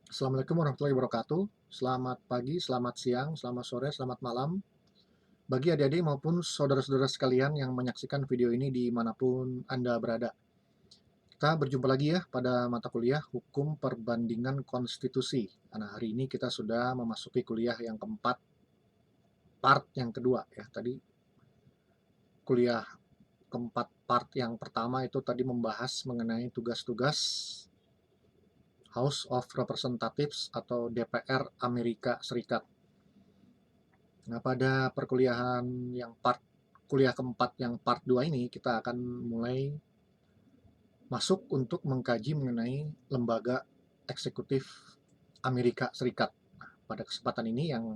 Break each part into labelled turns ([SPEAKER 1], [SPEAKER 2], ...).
[SPEAKER 1] Assalamualaikum warahmatullahi wabarakatuh. Selamat pagi, selamat siang, selamat sore, selamat malam. Bagi adik-adik maupun saudara-saudara sekalian yang menyaksikan video ini dimanapun Anda berada. Kita berjumpa lagi ya pada mata kuliah Hukum Perbandingan Konstitusi. Nah, hari ini kita sudah memasuki kuliah yang keempat, part yang kedua ya. Tadi kuliah keempat part yang pertama itu tadi membahas mengenai tugas-tugas House of Representatives atau DPR Amerika Serikat. Nah, pada perkuliahan yang kuliah keempat yang part 2 ini kita akan mulai masuk untuk mengkaji mengenai lembaga eksekutif Amerika Serikat. Nah, pada kesempatan ini yang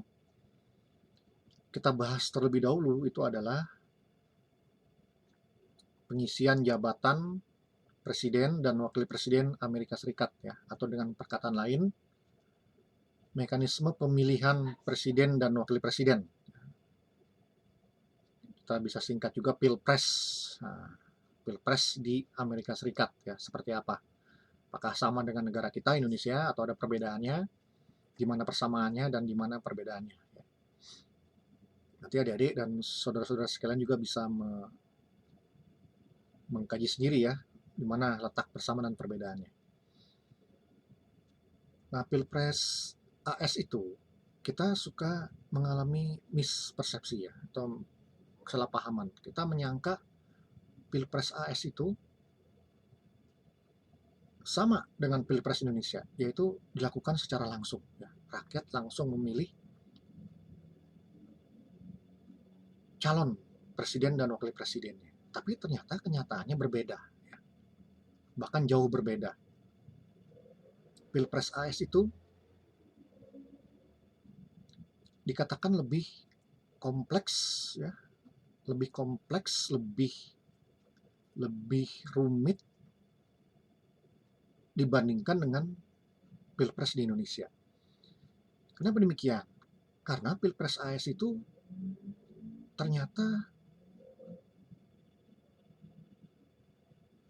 [SPEAKER 1] kita bahas terlebih dahulu itu adalah pengisian jabatan presiden dan wakil presiden Amerika Serikat ya, atau dengan perkataan lain mekanisme pemilihan presiden dan wakil presiden. Kita bisa singkat juga Pilpres. Nah, Pilpres di Amerika Serikat ya, seperti apa? Apakah sama dengan negara kita Indonesia atau ada perbedaannya? Di mana persamaannya dan di mana perbedaannya? Nanti adik-adik dan saudara-saudara sekalian juga bisa mengkaji sendiri ya, di mana letak persamaan dan perbedaannya. Nah, Pilpres AS itu kita suka mengalami mispersepsi ya, atau kesalahpahaman. Kita menyangka Pilpres AS itu sama dengan Pilpres Indonesia, yaitu dilakukan secara langsung. Ya. Rakyat langsung memilih calon presiden dan wakil presidennya. Tapi ternyata kenyataannya berbeda, ya. Bahkan jauh berbeda. Pilpres AS itu dikatakan lebih kompleks, ya, lebih kompleks, lebih rumit dibandingkan dengan Pilpres di Indonesia. Kenapa demikian? Karena Pilpres AS itu ternyata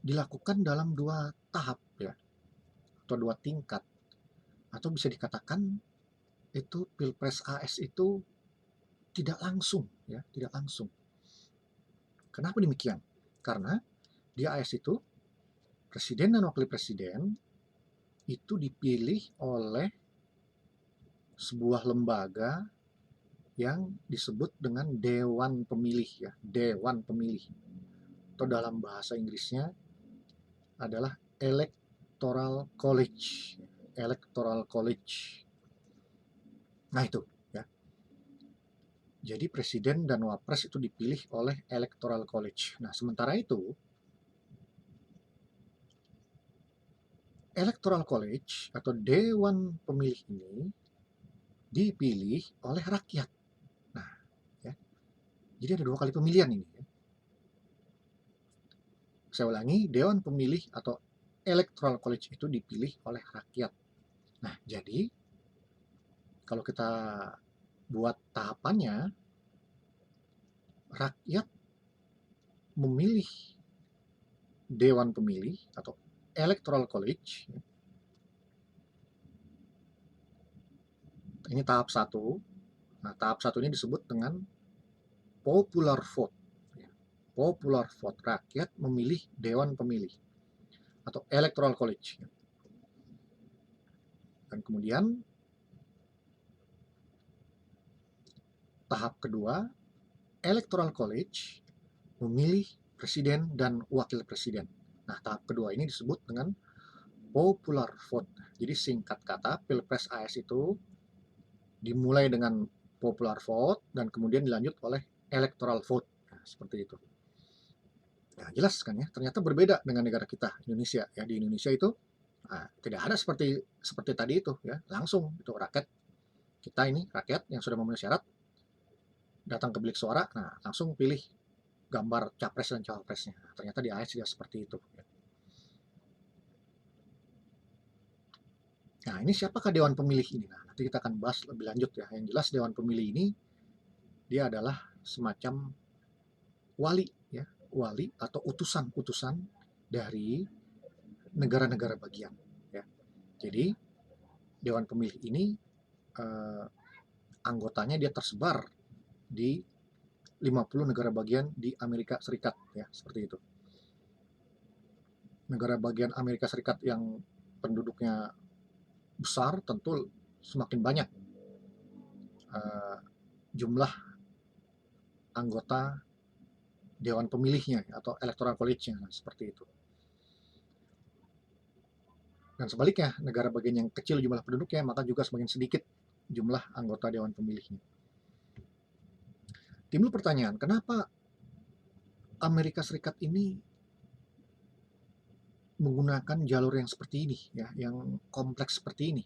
[SPEAKER 1] dilakukan dalam dua tahap ya, atau dua tingkat, atau bisa dikatakan itu Pilpres AS itu tidak langsung ya, tidak langsung. Kenapa demikian? Karena di AS itu presiden dan wakil presiden itu dipilih oleh sebuah lembaga yang disebut dengan Dewan Pemilih ya, Dewan Pemilih. Atau dalam bahasa Inggrisnya adalah Electoral College. Electoral College. Nah itu ya. Jadi presiden dan wapres itu dipilih oleh Electoral College. Nah sementara itu Electoral College atau Dewan Pemilih ini dipilih oleh rakyat. Nah, ya. Jadi ada dua kali pemilihan ini. Ya. Saya ulangi, Dewan Pemilih atau Electoral College itu dipilih oleh rakyat. Nah, jadi kalau kita buat tahapannya, rakyat memilih Dewan Pemilih atau Electoral College. Ini tahap 1. Nah, tahap 1 ini disebut dengan popular vote. Popular vote, rakyat memilih Dewan Pemilih atau Electoral College. Dan kemudian tahap kedua, Electoral College memilih presiden dan wakil presiden. Nah, tahap kedua ini disebut dengan popular vote. Jadi singkat kata, Pilpres AS itu dimulai dengan popular vote dan kemudian dilanjut oleh electoral vote. Nah, seperti itu. Nah, jelas kan ya, ternyata berbeda dengan negara kita, Indonesia. Ya, di Indonesia itu tidak ada seperti tadi itu ya, langsung itu rakyat kita ini rakyat yang sudah memenuhi syarat datang ke bilik suara, nah langsung pilih gambar capres dan cawapresnya. Nah, ternyata di AS juga seperti itu. Ya. Nah, ini siapakah Dewan Pemilih ini? Nah, nanti kita akan bahas lebih lanjut ya. Yang jelas Dewan Pemilih ini dia adalah semacam wali ya, wali atau utusan-utusan dari negara-negara bagian ya. Jadi Dewan Pemilih ini eh, anggotanya dia tersebar di 50 negara bagian di Amerika Serikat, ya, seperti itu. Negara bagian Amerika Serikat yang penduduknya besar tentu semakin banyak uh, jumlah anggota Dewan Pemilihnya atau Electoral College-nya, seperti itu. Dan sebaliknya, negara bagian yang kecil jumlah penduduknya, maka juga semakin sedikit jumlah anggota Dewan Pemilihnya. Timbul pertanyaan, kenapa Amerika Serikat ini menggunakan jalur yang seperti ini, ya, yang kompleks seperti ini,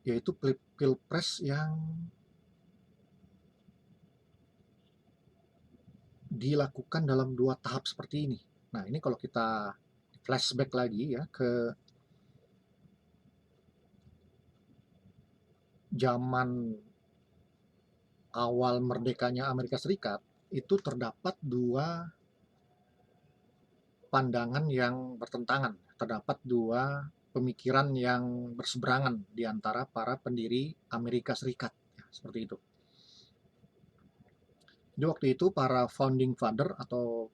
[SPEAKER 1] yaitu pilpres yang dilakukan dalam 2 tahap seperti ini. Nah, ini kalau kita flashback lagi ya ke zaman awal merdekanya Amerika Serikat, itu terdapat 2 pandangan yang bertentangan, terdapat 2 pemikiran yang berseberangan di antara para pendiri Amerika Serikat, ya, seperti itu. Jadi waktu itu para founding father atau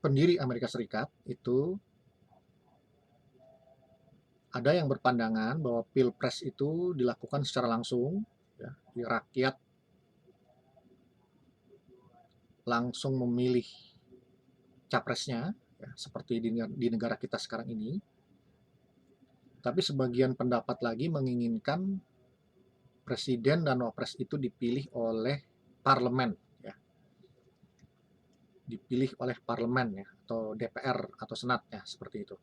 [SPEAKER 1] pendiri Amerika Serikat itu ada yang berpandangan bahwa pilpres itu dilakukan secara langsung, ya, di rakyat langsung memilih capresnya, ya, seperti di negara kita sekarang ini. Tapi sebagian pendapat lagi menginginkan presiden dan wapres itu dipilih oleh parlemen, ya, dipilih oleh parlemen, ya, atau DPR atau senat, ya, seperti itu.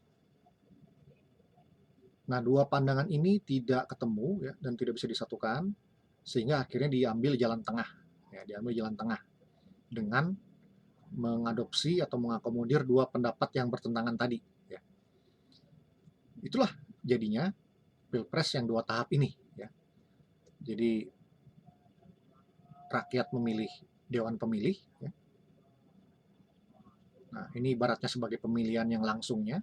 [SPEAKER 1] Nah, 2 pandangan ini tidak ketemu, ya, dan tidak bisa disatukan, sehingga akhirnya diambil jalan tengah, ya, diambil jalan tengah dengan mengadopsi atau mengakomodir 2 pendapat yang bertentangan tadi, ya. Itulah jadinya pilpres yang 2 tahap ini, ya. Jadi rakyat memilih dewan pemilih, ya. Nah, ini ibaratnya sebagai pemilihan yang langsungnya,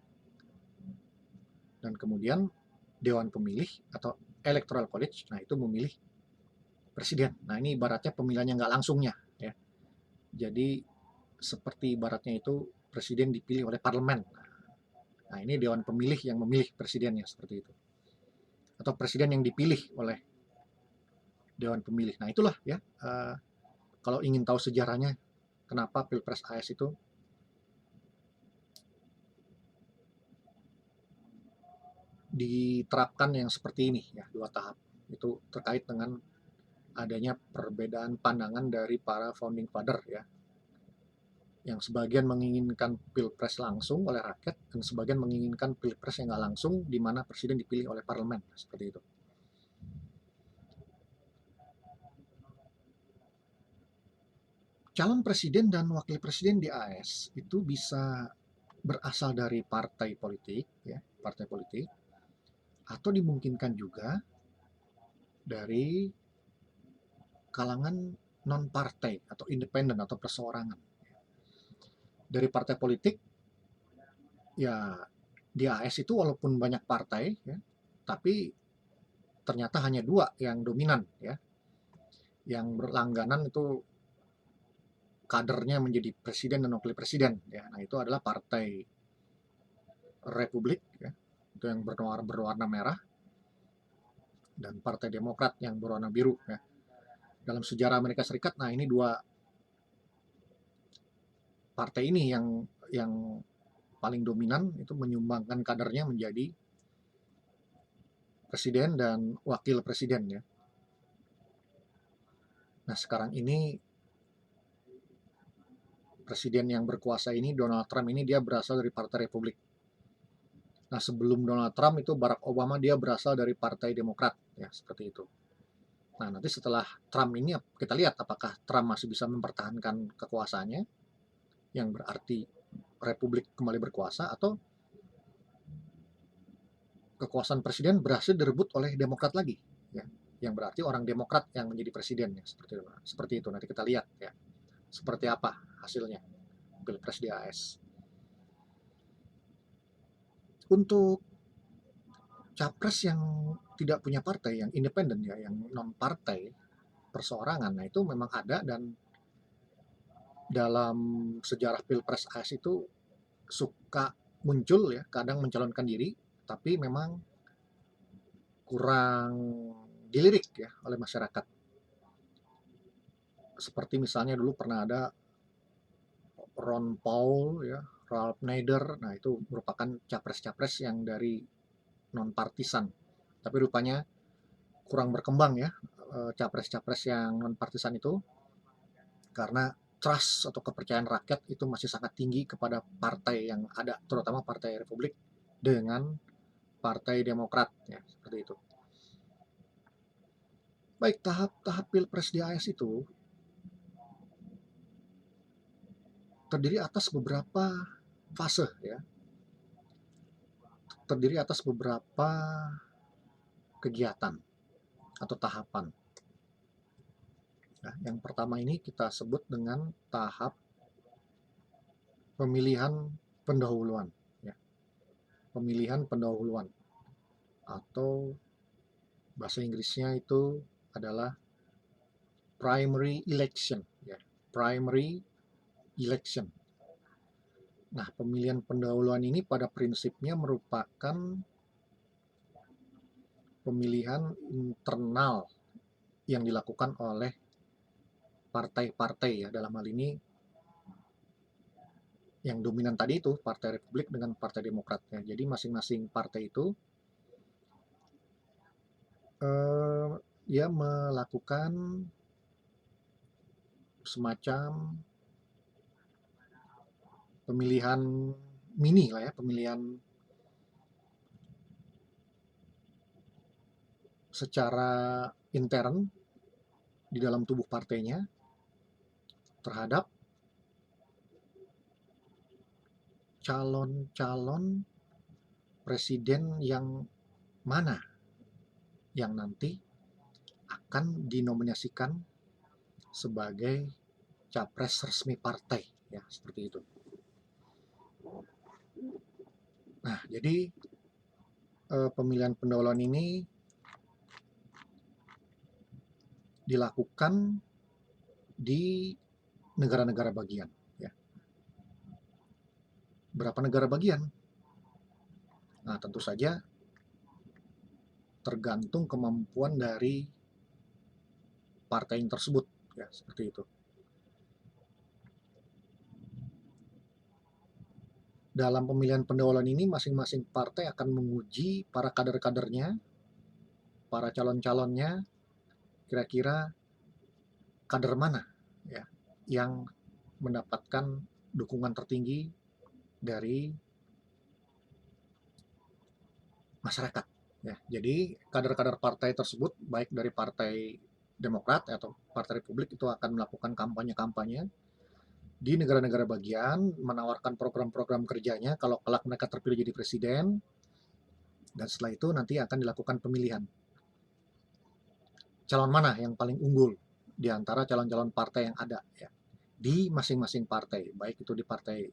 [SPEAKER 1] dan kemudian dewan pemilih atau electoral college, nah itu memilih presiden. Nah, ini ibaratnya pemilihan yang nggak langsungnya, ya. Jadi seperti ibaratnya itu presiden dipilih oleh parlemen. Nah, ini dewan pemilih yang memilih presidennya, seperti itu. Atau presiden yang dipilih oleh dewan pemilih. Nah, itulah, ya, kalau ingin tahu sejarahnya kenapa Pilpres AS itu diterapkan yang seperti ini, ya, 2 tahap. Itu terkait dengan adanya perbedaan pandangan dari para founding father, ya. Yang sebagian menginginkan pilpres langsung oleh rakyat, dan sebagian menginginkan pilpres yang nggak langsung, di mana presiden dipilih oleh parlemen, seperti itu. Calon presiden dan wakil presiden di AS itu bisa berasal dari partai politik, ya, partai politik, atau dimungkinkan juga dari kalangan non partai atau independen atau perseorangan. Dari partai politik, ya, di AS itu walaupun banyak partai, ya, tapi ternyata hanya 2 yang dominan, ya, yang berlangganan itu kadernya menjadi presiden dan wakil presiden, ya. Nah, itu adalah partai Republik, ya, itu yang berwarna merah, dan partai Demokrat yang berwarna biru, ya. Dalam sejarah Amerika Serikat, nah ini 2 partai ini yang paling dominan itu menyumbangkan kadernya menjadi presiden dan wakil presiden, ya. Nah, sekarang ini presiden yang berkuasa ini, Donald Trump ini, dia berasal dari Partai Republik. Nah, sebelum Donald Trump itu Barack Obama, dia berasal dari Partai Demokrat, ya, seperti itu. Nah, nanti setelah Trump ini kita lihat apakah Trump masih bisa mempertahankan kekuasaannya, yang berarti Republik kembali berkuasa, atau kekuasaan presiden berhasil direbut oleh Demokrat lagi, ya, yang berarti orang Demokrat yang menjadi presiden, ya, seperti itu. Nanti kita lihat, ya, seperti apa hasilnya Pilpres di AS. Untuk capres yang tidak punya partai, yang independen ya, yang non partai, perseorangan, nah itu memang ada, dan dalam sejarah Pilpres AS itu suka muncul ya, kadang mencalonkan diri, tapi memang kurang dilirik ya oleh masyarakat. Seperti misalnya dulu pernah ada Ron Paul ya, Ralph Nader, nah itu merupakan capres-capres yang dari non partisan. Tapi rupanya kurang berkembang ya capres-capres yang non partisan itu, karena trust atau kepercayaan rakyat itu masih sangat tinggi kepada partai yang ada, terutama Partai Republik dengan Partai Demokrat ya, seperti itu. Baik, tahap-tahap Pilpres di AS itu terdiri atas beberapa fase ya, terdiri atas beberapa kegiatan atau tahapan. Nah, yang pertama ini kita sebut dengan tahap pemilihan pendahuluan ya. Pemilihan pendahuluan atau bahasa Inggrisnya itu adalah primary election ya. Primary election. Nah, pemilihan pendahuluan ini pada prinsipnya merupakan pemilihan internal yang dilakukan oleh partai-partai ya, dalam hal ini yang dominan tadi itu Partai Republik dengan Partai Demokrat ya. Jadi masing-masing partai itu dia melakukan semacam pemilihan mini lah ya, pemilihan secara intern di dalam tubuh partainya terhadap calon-calon presiden yang mana yang nanti akan dinominasikan sebagai capres resmi partai ya, seperti itu. Nah, jadi pemilihan pendahuluan ini dilakukan di negara-negara bagian ya. Berapa negara bagian? Nah, tentu saja tergantung kemampuan dari partai yang tersebut ya, seperti itu. Dalam pemilihan pendahuluan ini masing-masing partai akan menguji para kader-kadernya, para calon-calonnya, kira-kira kader mana ya yang mendapatkan dukungan tertinggi dari masyarakat ya. Jadi kader-kader partai tersebut baik dari Partai Demokrat atau Partai Republik itu akan melakukan kampanye-kampanye di negara-negara bagian, menawarkan program-program kerjanya kalau kelak mereka terpilih jadi presiden, dan setelah itu nanti akan dilakukan pemilihan. Calon mana yang paling unggul di antara calon-calon partai yang ada ya, di masing-masing partai, baik itu di Partai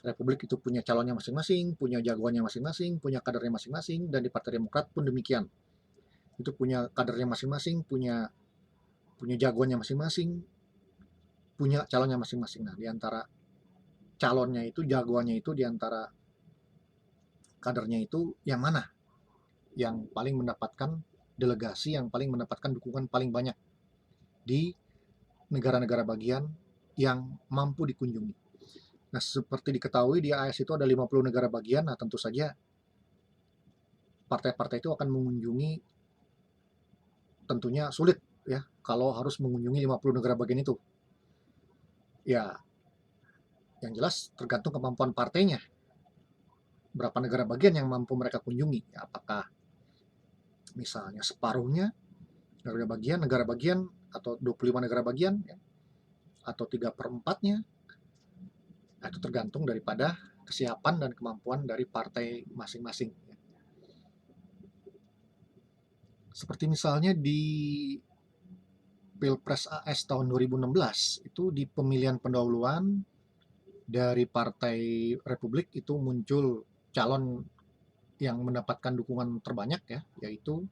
[SPEAKER 1] Republik itu punya calonnya masing-masing, punya jagoannya masing-masing, punya kadernya masing-masing, dan di Partai Demokrat pun demikian. Itu punya kadernya masing-masing, punya punya jagoannya masing-masing, punya calonnya masing-masing. Nah, di antara calonnya itu, jagoannya itu, di antara kadernya itu yang mana yang paling mendapatkan delegasi, yang paling mendapatkan dukungan paling banyak di negara-negara bagian yang mampu dikunjungi. Nah, seperti diketahui di AS itu ada 50 negara bagian, nah tentu saja partai-partai itu akan mengunjungi, tentunya sulit ya kalau harus mengunjungi 50 negara bagian itu. Ya, yang jelas tergantung kemampuan partainya. Berapa negara bagian yang mampu mereka kunjungi? Ya, apakah misalnya separuhnya negara bagian atau 25 negara bagian ya, atau 3/4-nya? Nah, itu tergantung daripada kesiapan dan kemampuan dari partai masing-masing. Seperti misalnya di Pilpres AS tahun 2016 itu di pemilihan pendahuluan dari Partai Republik itu muncul calon yang mendapatkan dukungan terbanyak ya, yaitu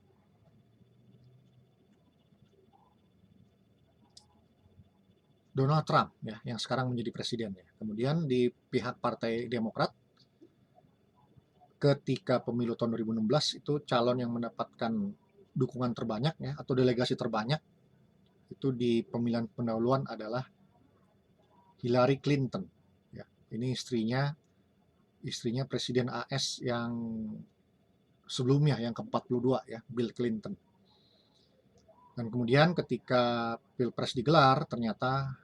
[SPEAKER 1] Donald Trump ya, yang sekarang menjadi presiden ya. Kemudian di pihak Partai Demokrat ketika pemilu tahun 2016 itu calon yang mendapatkan dukungan terbanyak ya atau delegasi terbanyak itu di pemilihan pendahuluan adalah Hillary Clinton ya. Ini istrinya Presiden AS yang sebelumnya yang ke-42 ya, Bill Clinton. Dan kemudian ketika Pilpres digelar ternyata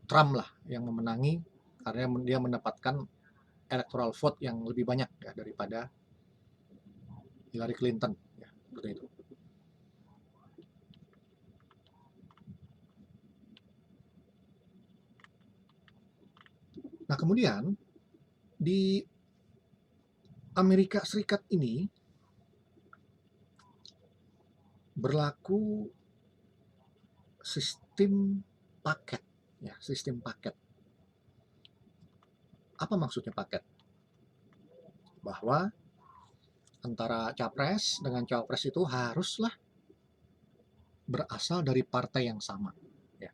[SPEAKER 1] Trump lah yang memenangi karena dia mendapatkan electoral vote yang lebih banyak ya daripada Hillary Clinton ya, seperti itu. Nah, kemudian di Amerika Serikat ini berlaku sistem paket ya, sistem paket. Apa maksudnya paket? Bahwa antara capres dengan cawapres itu haruslah berasal dari partai yang sama ya.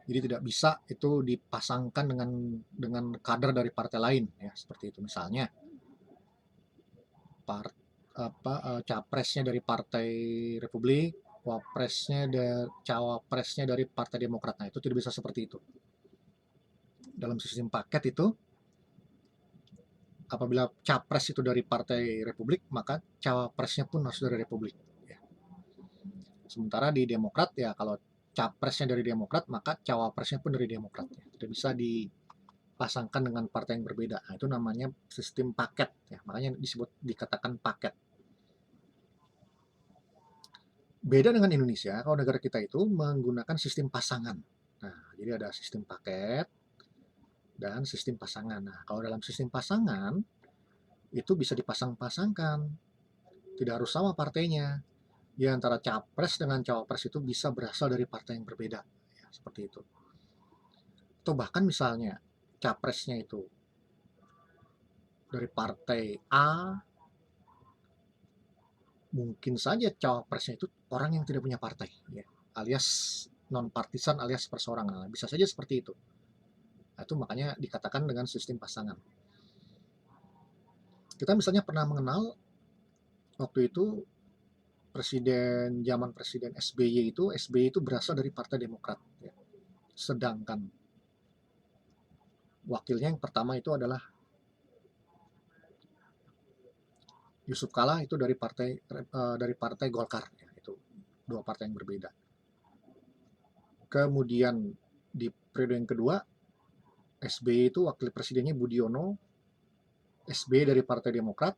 [SPEAKER 1] Jadi tidak bisa itu dipasangkan dengan kader dari partai lain ya, seperti itu. Misalnya capresnya dari Partai Republik, cawapresnya dari Partai Demokrat. Nah, itu tidak bisa seperti itu. Dalam sistem paket itu, apabila capres itu dari Partai Republik, maka cawapresnya pun harus dari Republik. Ya. Sementara di Demokrat ya, kalau capresnya dari Demokrat, maka cawapresnya pun dari Demokrat. Ya. Tidak bisa dipasangkan dengan partai yang berbeda. Nah, itu namanya sistem paket. Ya. Makanya dikatakan paket. Beda dengan Indonesia, kalau negara kita itu menggunakan sistem pasangan. Nah, jadi ada sistem paket dan sistem pasangan. Nah, kalau dalam sistem pasangan, itu bisa dipasang-pasangkan. Tidak harus sama partainya. Di antara capres dengan cawapres itu bisa berasal dari partai yang berbeda. Ya, seperti itu. Atau bahkan misalnya, capresnya itu dari partai A, mungkin saja cawapresnya itu orang yang tidak punya partai. Ya, alias non-partisan alias perseorangan. Nah, bisa saja seperti itu. Nah, itu makanya dikatakan dengan sistem pasangan. Kita misalnya pernah mengenal waktu itu zaman Presiden SBY itu berasal dari Partai Demokrat. Ya. Sedangkan wakilnya yang pertama itu adalah Yusuf Kala itu dari partai Golkar. Ya. Itu dua partai yang berbeda. Kemudian di periode yang kedua SBY itu wakil presidennya Budiono, SBY dari Partai Demokrat,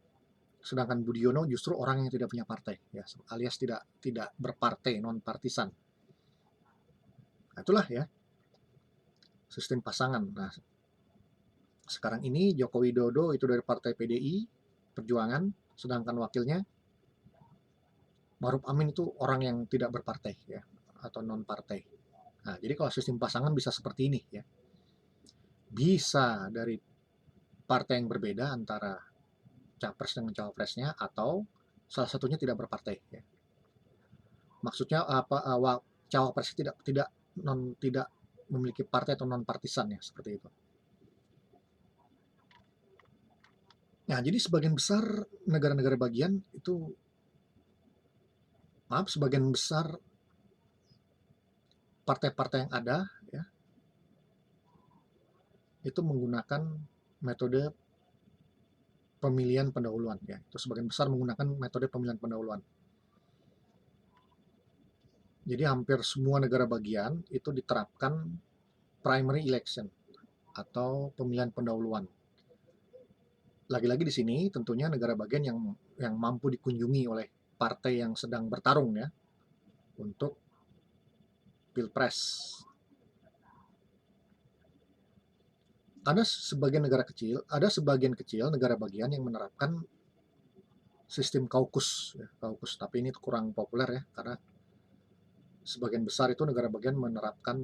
[SPEAKER 1] sedangkan Budiono justru orang yang tidak punya partai, ya, alias tidak berpartai, non partisan. Nah, itulah ya sistem pasangan. Nah, sekarang ini Joko Widodo itu dari Partai PDI Perjuangan, sedangkan wakilnya Maruf Amin itu orang yang tidak berpartai ya atau non partai. Nah, jadi kalau sistem pasangan bisa seperti ini ya. Bisa dari partai yang berbeda antara capres dengan cawapresnya atau salah satunya tidak berpartai ya. Maksudnya apa cawapres tidak memiliki partai atau non partisan ya seperti itu. Nah, jadi sebagian besar negara-negara bagian itu sebagian besar partai-partai yang ada ya itu menggunakan metode pemilihan pendahuluan ya. Itu sebagian besar menggunakan metode pemilihan pendahuluan. Jadi hampir semua negara bagian itu diterapkan primary election atau pemilihan pendahuluan. Lagi-lagi di sini tentunya negara bagian yang mampu dikunjungi oleh partai yang sedang bertarung ya untuk pilpres. Ada sebagian kecil negara bagian yang menerapkan sistem kaukus, ya, kaukus. Tapi ini kurang populer ya karena sebagian besar itu negara bagian menerapkan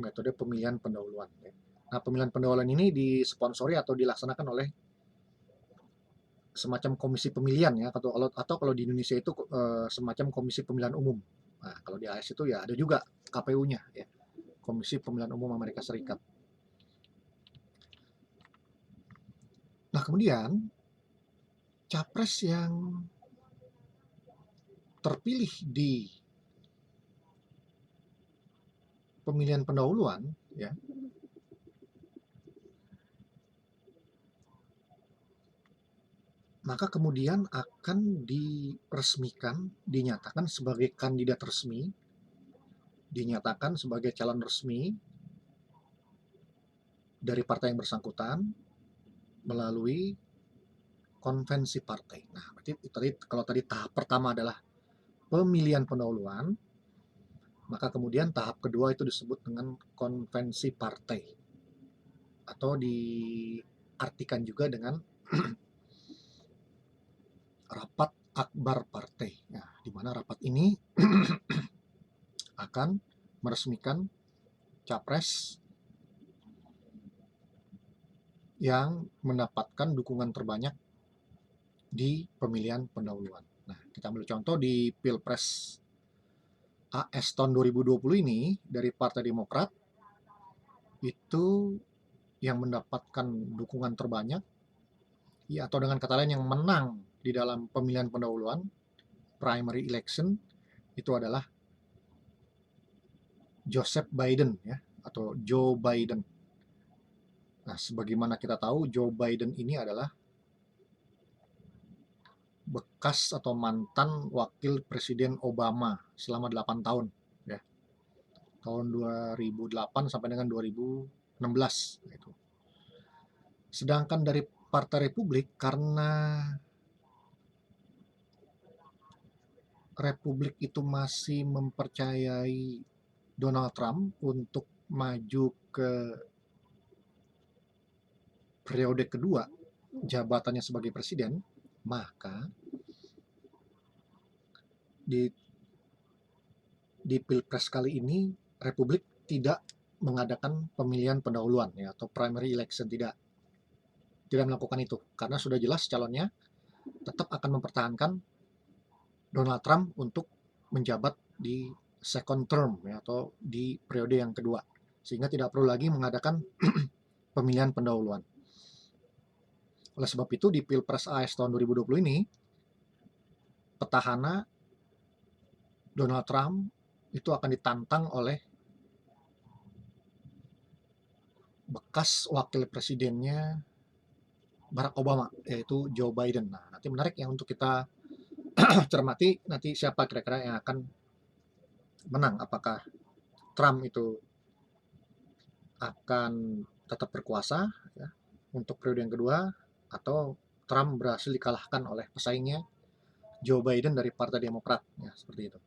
[SPEAKER 1] metode pemilihan pendahuluan. Ya. Nah, pemilihan pendahuluan ini disponsori atau dilaksanakan oleh semacam komisi pemilihan ya, atau kalau di Indonesia itu semacam komisi pemilihan umum. Nah, kalau di AS itu ya ada juga KPU-nya ya, Komisi Pemilihan Umum Amerika Serikat. Nah, kemudian capres yang terpilih di pemilihan pendahuluan ya, maka kemudian akan diresmikan, dinyatakan sebagai kandidat resmi, dinyatakan sebagai calon resmi dari partai yang bersangkutan melalui konvensi partai. Nah, berarti kalau tadi tahap pertama adalah pemilihan pendahuluan, maka kemudian tahap kedua itu disebut dengan konvensi partai, atau diartikan juga dengan rapat akbar partai. Nah, di mana rapat ini akan meresmikan capres yang mendapatkan dukungan terbanyak di pemilihan pendahuluan. Nah, kita ambil contoh di Pilpres AS tahun 2020 ini dari Partai Demokrat, itu yang mendapatkan dukungan terbanyak, ya, atau dengan kata lain yang menang di dalam pemilihan pendahuluan, primary election, itu adalah Joseph Biden ya, atau Joe Biden. Nah, sebagaimana kita tahu, Joe Biden ini adalah bekas atau mantan wakil Presiden Obama selama 8 tahun ya. Tahun 2008 sampai dengan 2016 gitu. Sedangkan dari Partai Republik, karena Republik itu masih mempercayai Donald Trump untuk maju ke periode kedua jabatannya sebagai presiden, maka di Pilpres kali ini Republik tidak mengadakan pemilihan pendahuluan ya, atau primary election, tidak melakukan itu karena sudah jelas calonnya tetap akan mempertahankan Donald Trump untuk menjabat di second term ya, atau di periode yang kedua, sehingga tidak perlu lagi mengadakan pemilihan pendahuluan. Oleh sebab itu di Pilpres AS tahun 2020 ini, petahana Donald Trump itu akan ditantang oleh bekas wakil presidennya Barack Obama, yaitu Joe Biden. Nah, nanti menarik ya untuk kita cermati nanti siapa kira-kira yang akan menang. Apakah Trump itu akan tetap berkuasa ya, untuk periode yang kedua, atau Trump berhasil dikalahkan oleh pesaingnya Joe Biden dari Partai Demokrat ya, seperti itu.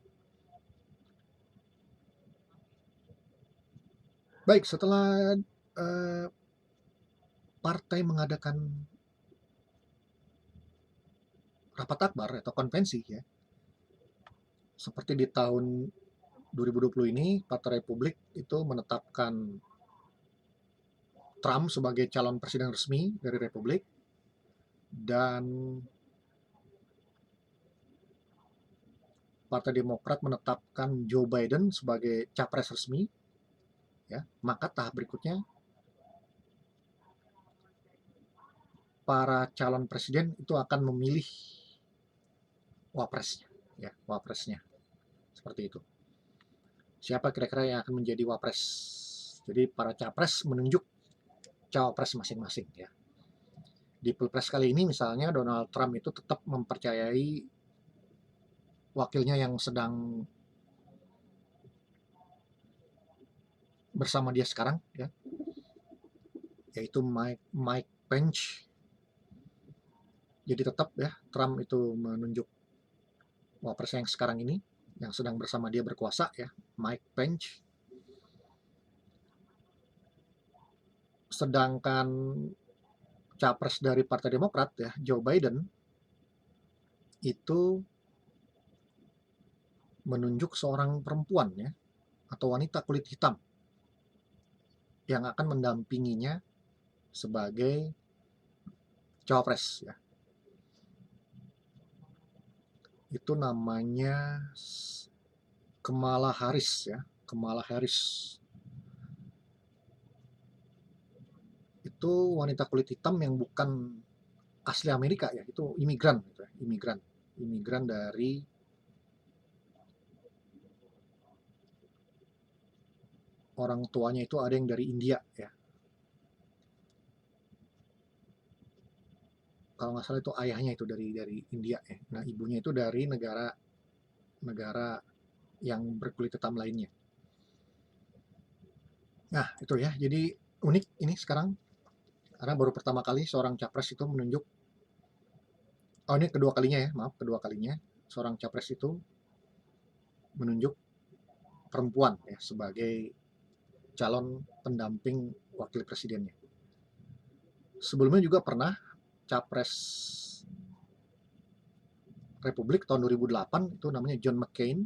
[SPEAKER 1] Baik, setelah partai mengadakan rapat akbar atau konvensi ya, seperti di tahun 2020 ini Partai Republik itu menetapkan Trump sebagai calon presiden resmi dari Republik, dan Partai Demokrat menetapkan Joe Biden sebagai capres resmi ya, maka tahap berikutnya para calon presiden itu akan memilih wapresnya ya, wapresnya seperti itu. Siapa kira-kira yang akan menjadi wapres? Jadi para capres menunjuk cawapres masing-masing ya. Di Pilpres kali ini misalnya Donald Trump itu tetap mempercayai wakilnya yang sedang bersama dia sekarang ya, yaitu Mike Pence. Jadi tetap ya Trump itu menunjuk wapres yang sekarang ini yang sedang bersama dia berkuasa ya, Mike Pence. Sedangkan capres dari Partai Demokrat ya, Joe Biden, itu menunjuk seorang perempuan ya, atau wanita kulit hitam, yang akan mendampinginya sebagai cawapres ya. Itu namanya Kamala Harris ya, Kamala Harris. Itu wanita kulit hitam yang bukan asli Amerika ya, itu imigran gitu ya, imigran dari orang tuanya itu ada yang dari India ya. Kalau nggak salah itu ayahnya itu dari India ya. Nah, ibunya itu dari negara yang berkulit hitam lainnya. Nah, itu ya. Jadi unik ini sekarang karena baru pertama kali seorang capres itu menunjuk, oh ini kedua kalinya ya, maaf, kedua kalinya seorang capres itu menunjuk perempuan ya sebagai calon pendamping wakil presidennya. Sebelumnya juga pernah capres Republik tahun 2008 itu namanya John McCain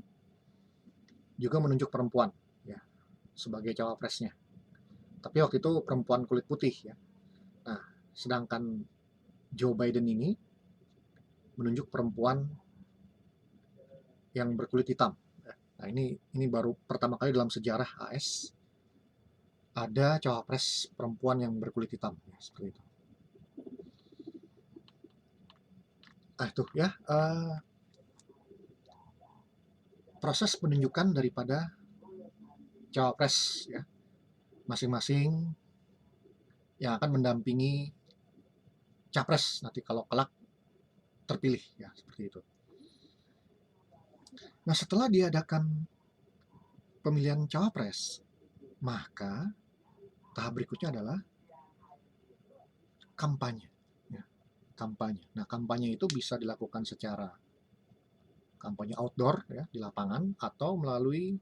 [SPEAKER 1] juga menunjuk perempuan ya sebagai cawapresnya. Tapi waktu itu perempuan kulit putih ya. Nah, sedangkan Joe Biden ini menunjuk perempuan yang berkulit hitam. Nah, ini baru pertama kali dalam sejarah AS ada cawapres perempuan yang berkulit hitam ya, seperti itu. Nah, itu ya proses penunjukan daripada cawapres ya masing-masing yang akan mendampingi capres nanti kalau kelak terpilih ya seperti itu. Nah, setelah diadakan pemilihan cawapres, maka tahap berikutnya adalah kampanye ya, kampanye. Nah, kampanye itu bisa dilakukan secara kampanye outdoor ya di lapangan atau melalui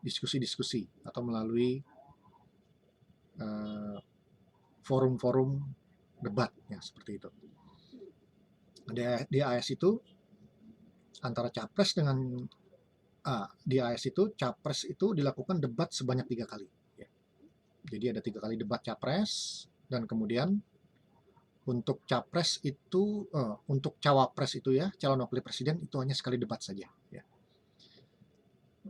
[SPEAKER 1] diskusi-diskusi atau melalui uh, forum-forum debat ya seperti itu. Di AS itu antara capres dengan di AS itu capres itu dilakukan debat sebanyak 3 kali ya. Jadi ada 3 kali debat capres dan kemudian untuk capres itu untuk cawapres itu ya calon wakil presiden itu hanya sekali debat saja ya.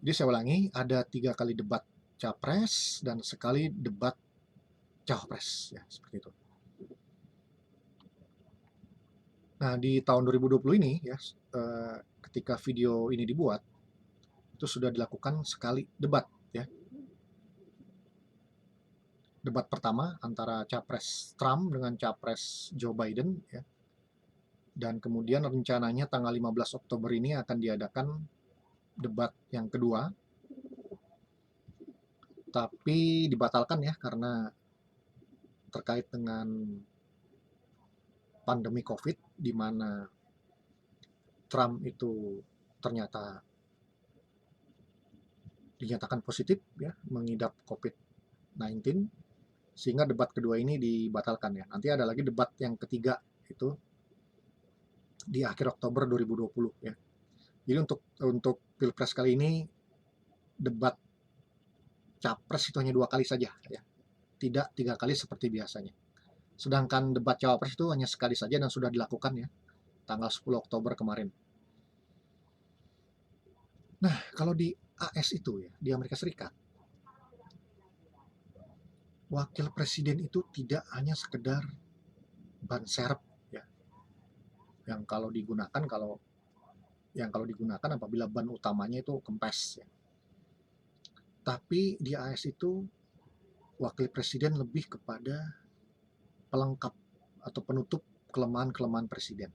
[SPEAKER 1] Jadi saya ulangi, ada 3 kali debat capres dan sekali debat cawapres ya seperti itu. Nah, di tahun 2020 ini ya ketika video ini dibuat itu sudah dilakukan sekali debat ya. Debat pertama antara capres Trump dengan capres Joe Biden ya. Dan kemudian rencananya tanggal 15 Oktober ini akan diadakan debat yang kedua. Tapi dibatalkan ya karena terkait dengan pandemi COVID di mana Trump itu ternyata dinyatakan positif ya mengidap COVID-19 sehingga debat kedua ini dibatalkan ya. Nanti ada lagi debat yang ketiga itu di akhir Oktober 2020 ya. Jadi untuk Pilpres kali ini debat capres itu hanya 2 kali saja ya. Tidak 3 kali seperti biasanya. Sedangkan debat cawapres itu hanya sekali saja dan sudah dilakukan ya tanggal 10 Oktober kemarin. Nah, kalau di AS itu ya, di Amerika Serikat, wakil presiden itu tidak hanya sekedar ban serep ya, yang kalau digunakan apabila ban utamanya itu kempes ya. Tapi di AS itu wakil presiden lebih kepada pelengkap atau penutup kelemahan-kelemahan presiden.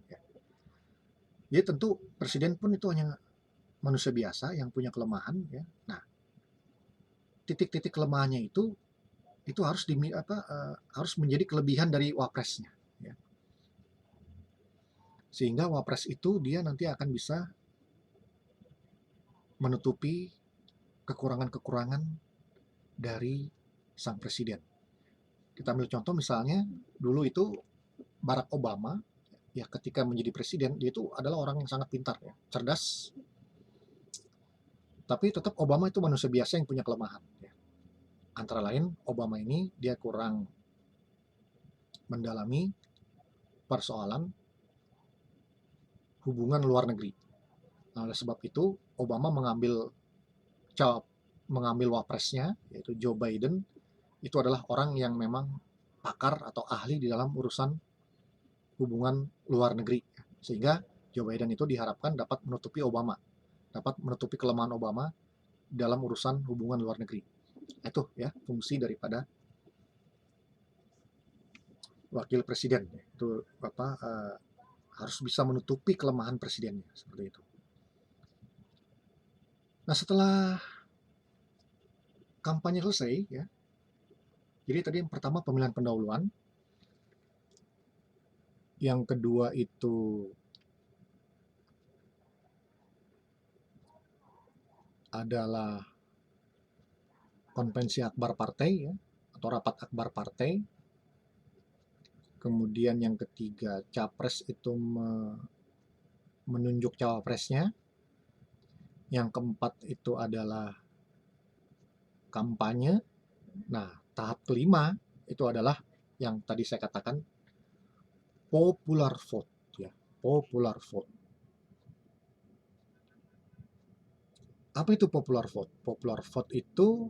[SPEAKER 1] Ya. Jadi tentu presiden pun itu hanya manusia biasa yang punya kelemahan ya. Nah, titik-titik kelemahannya itu harus menjadi kelebihan dari wapresnya ya. Sehingga wapres itu dia nanti akan bisa menutupi kekurangan-kekurangan dari sang presiden. Kita ambil contoh misalnya dulu itu Barack Obama ya ketika menjadi presiden dia itu adalah orang yang sangat pintar ya, cerdas. Tapi tetap Obama itu manusia biasa yang punya kelemahan ya. Antara lain, Obama ini dia kurang mendalami persoalan hubungan luar negeri. Nah, oleh sebab itu, Obama mengambil wapresnya, yaitu Joe Biden, itu adalah orang yang memang pakar atau ahli di dalam urusan hubungan luar negeri. Sehingga Joe Biden itu diharapkan dapat menutupi kelemahan Obama dalam urusan hubungan luar negeri. Itu ya fungsi daripada wakil presiden. Itu harus bisa menutupi kelemahan presidennya, seperti itu. Nah, setelah kampanye selesai ya, jadi tadi yang pertama pemilihan pendahuluan, yang kedua itu adalah konvensi akbar partai ya, atau rapat akbar partai. Kemudian yang ketiga, capres itu menunjuk cawapresnya. Yang keempat itu adalah kampanye. Nah, tahap kelima itu adalah yang tadi saya katakan popular vote ya, popular vote. Apa itu popular vote? Popular vote itu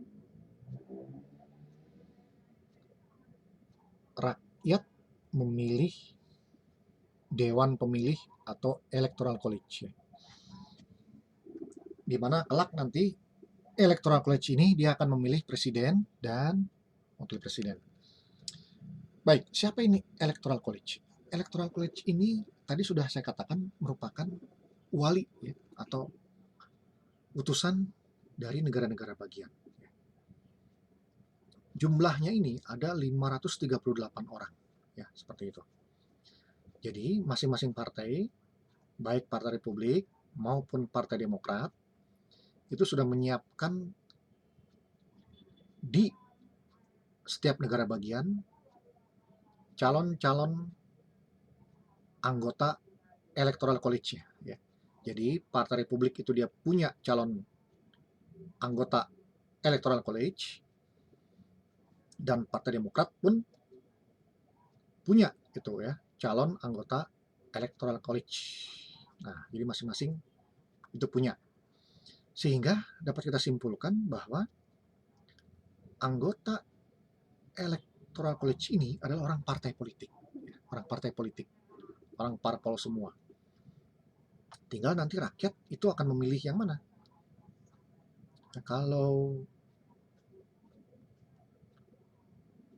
[SPEAKER 1] rakyat memilih dewan pemilih atau electoral college ya. Di mana kelak nanti electoral college ini dia akan memilih presiden dan wakil presiden. Baik, siapa ini electoral college? Electoral college ini tadi sudah saya katakan merupakan wali ya, atau utusan dari negara-negara bagian. Jumlahnya ini ada 538 orang ya, seperti itu. Jadi masing-masing partai, baik Partai Republik maupun Partai Demokrat, itu sudah menyiapkan di setiap negara bagian calon-calon anggota electoral college-nya ya. Jadi Partai Republik itu dia punya calon anggota electoral college, dan Partai Demokrat pun punya itu ya calon anggota electoral college. Nah, jadi masing-masing itu punya. Sehingga dapat kita simpulkan bahwa anggota electoral college ini adalah orang partai politik, orang parpol semua. Tinggal nanti rakyat itu akan memilih yang mana. Nah, kalau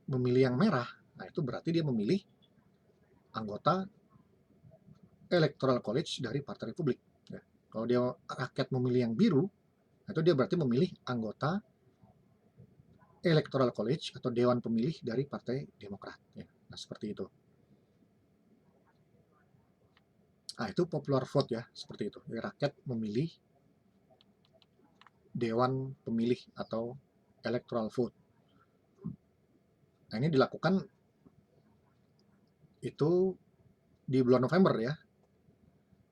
[SPEAKER 1] memilih yang merah, nah itu berarti dia memilih anggota electoral college dari Partai Republik. Ya. Kalau dia rakyat memilih yang biru, itu dia berarti memilih anggota electoral college atau dewan pemilih dari Partai Demokrat. Ya. Nah, seperti itu. Nah, itu popular vote ya, seperti itu. Jadi, rakyat memilih dewan pemilih atau electoral vote. Nah, ini dilakukan itu di bulan November ya.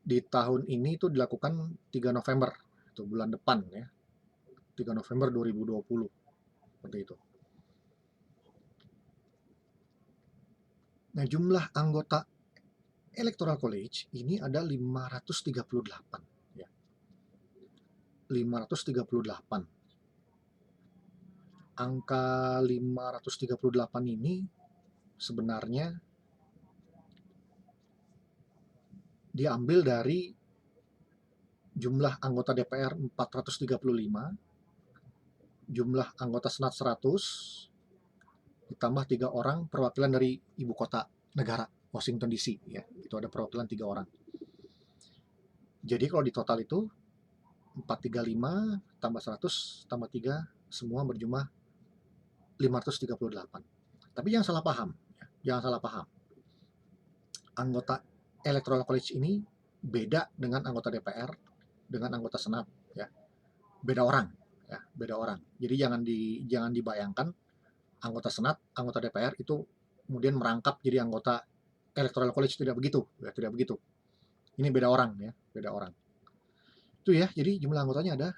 [SPEAKER 1] Di tahun ini itu dilakukan 3 November, itu bulan depan ya. 3 November 2020. Seperti itu. Nah, jumlah anggota electoral college ini ada 538 ya. 538. Angka 538 ini sebenarnya diambil dari jumlah anggota DPR 435, jumlah anggota Senat 100, ditambah 3 orang perwakilan dari ibu kota negara, Washington DC ya. Itu ada perwakilan 3 orang. Jadi kalau di total itu 435 tambah 100 tambah 3 semua berjumlah 538. Tapi jangan salah paham ya. Jangan salah paham. Anggota electoral college ini beda dengan anggota DPR, dengan anggota Senat ya. Beda orang ya, beda orang. Jadi jangan dibayangkan anggota Senat, anggota DPR itu kemudian merangkap jadi anggota electoral college, tidak begitu ya, tidak begitu. Ini beda orang ya, beda orang. Itu ya, jadi jumlah anggotanya ada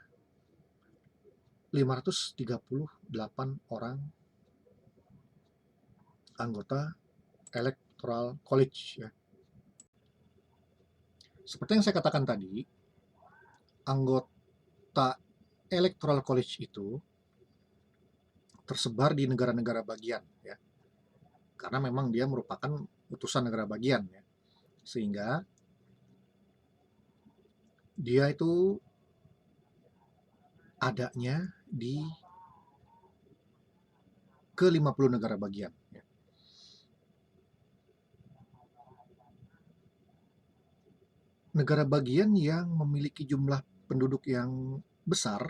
[SPEAKER 1] 538 orang anggota Electoral College ya. Seperti yang saya katakan tadi, anggota Electoral College itu tersebar di negara-negara bagian ya. Karena memang dia merupakan utusan negara bagian ya. Sehingga dia itu adanya di ke-50 negara bagian ya. Negara bagian yang memiliki jumlah penduduk yang besar,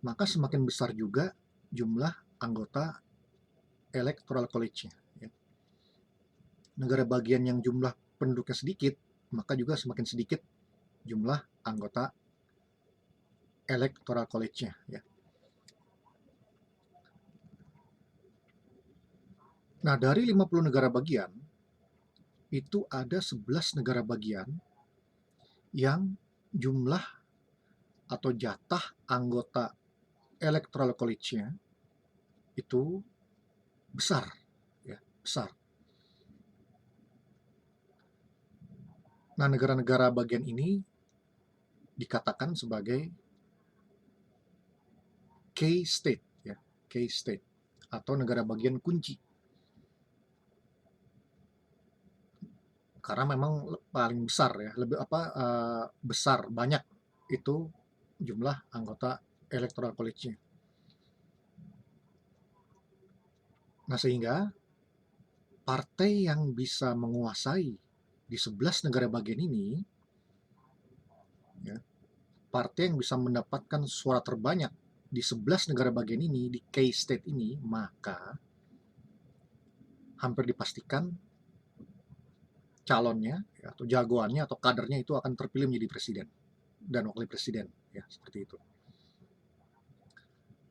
[SPEAKER 1] maka semakin besar juga jumlah anggota Electoral College-nya ya. Negara bagian yang jumlah penduduknya sedikit, maka juga semakin sedikit jumlah anggota Electoral College-nya ya. Nah, dari 50 negara bagian, itu ada 11 negara bagian yang jumlah atau jatah anggota Electoral College-nya itu besar ya, besar. Nah, negara-negara bagian ini dikatakan sebagai key state ya, key state atau negara bagian kunci. Karena memang paling besar ya, lebih besar banyak itu jumlah anggota Electoral College-nya. Nah, sehingga partai yang bisa menguasai di 11 negara bagian ini ya, partai yang bisa mendapatkan suara terbanyak di 11 negara bagian ini, di key state ini, maka hampir dipastikan calonnya ya, atau jagoannya atau kadernya itu akan terpilih menjadi presiden dan wakil presiden ya, seperti itu.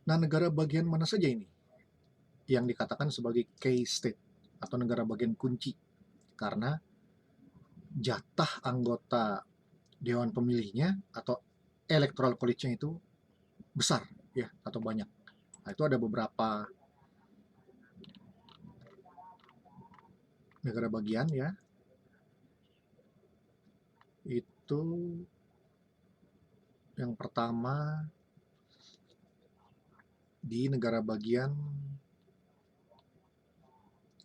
[SPEAKER 1] Nah, negara bagian mana saja ini yang dikatakan sebagai key state atau negara bagian kunci? Karena jatah anggota dewan pemilihnya atau electoral college-nya itu besar ya, atau banyak. Nah, itu ada beberapa negara bagian ya. Itu yang pertama di negara bagian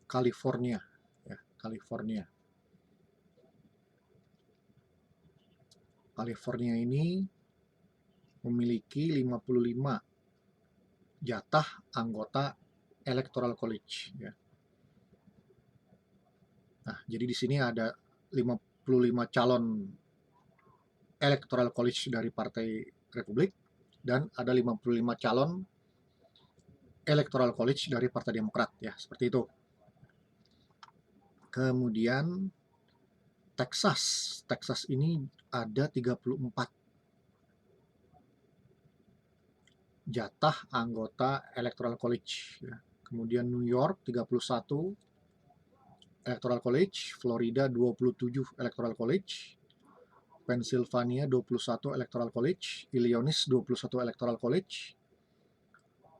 [SPEAKER 1] California ya, California. California ini memiliki 55 jatah anggota Electoral College ya. Nah, jadi di sini ada 55 calon Electoral College dari Partai Republik dan ada 55 calon Electoral College dari Partai Demokrat ya, seperti itu. Kemudian Texas. Texas ini ada 34 jatah anggota Electoral College ya. Kemudian New York 31 Electoral College, Florida 27 Electoral College, Pennsylvania 21 Electoral College, Illinois 21 Electoral College,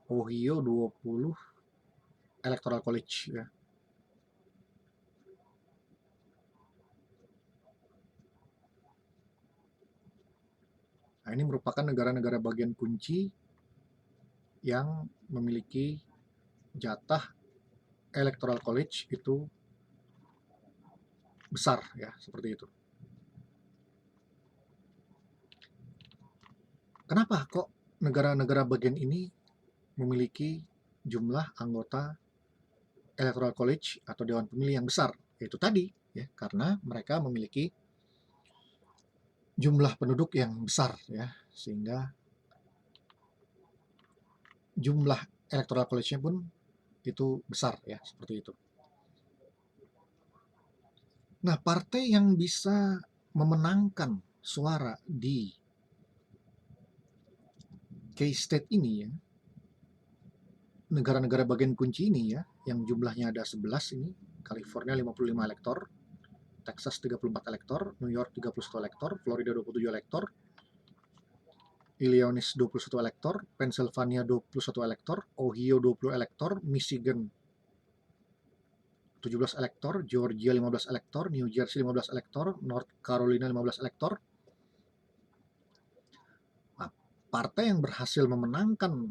[SPEAKER 1] Ohio 20 Electoral College ya. Nah, ini merupakan negara-negara bagian kunci yang memiliki jatah Electoral College itu besar ya, seperti itu. Kenapa kok negara-negara bagian ini memiliki jumlah anggota Electoral College atau Dewan Pemilih yang besar? Yaitu tadi ya, karena mereka memiliki jumlah penduduk yang besar ya, sehingga jumlah Electoral College-nya pun itu besar ya, seperti itu. Nah, partai yang bisa memenangkan suara di key state ini ya, negara-negara bagian kunci ini ya, yang jumlahnya ada 11 ini, California 55 elektor, Texas 34 elektor, New York 31 elektor, Florida 27 elektor, Illinois 21 elektor, Pennsylvania 21 elektor, Ohio 20 elektor, Michigan 17 elektor, Georgia 15 elektor, New Jersey 15 elektor, North Carolina 15 elektor. Nah, partai yang berhasil memenangkan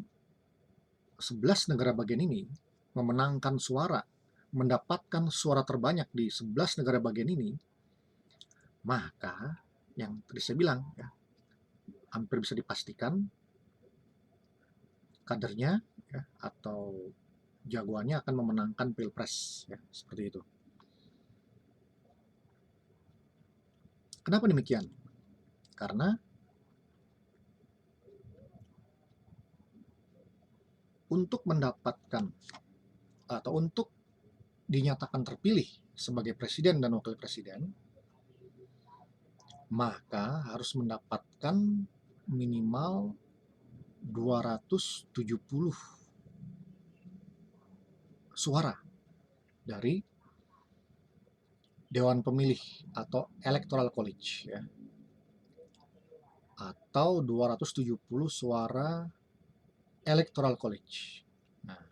[SPEAKER 1] 11 negara bagian ini, memenangkan suara, mendapatkan suara terbanyak di 11 negara bagian ini, maka yang tadi saya bilang ya, hampir bisa dipastikan kadernya ya, atau jagoannya akan memenangkan pilpres ya, seperti itu. Kenapa demikian? Karena untuk mendapatkan atau untuk dinyatakan terpilih sebagai presiden dan wakil presiden, maka harus mendapatkan minimal 270 suara dari Dewan Pemilih atau Electoral College ya. Atau 270 suara Electoral College. Nah,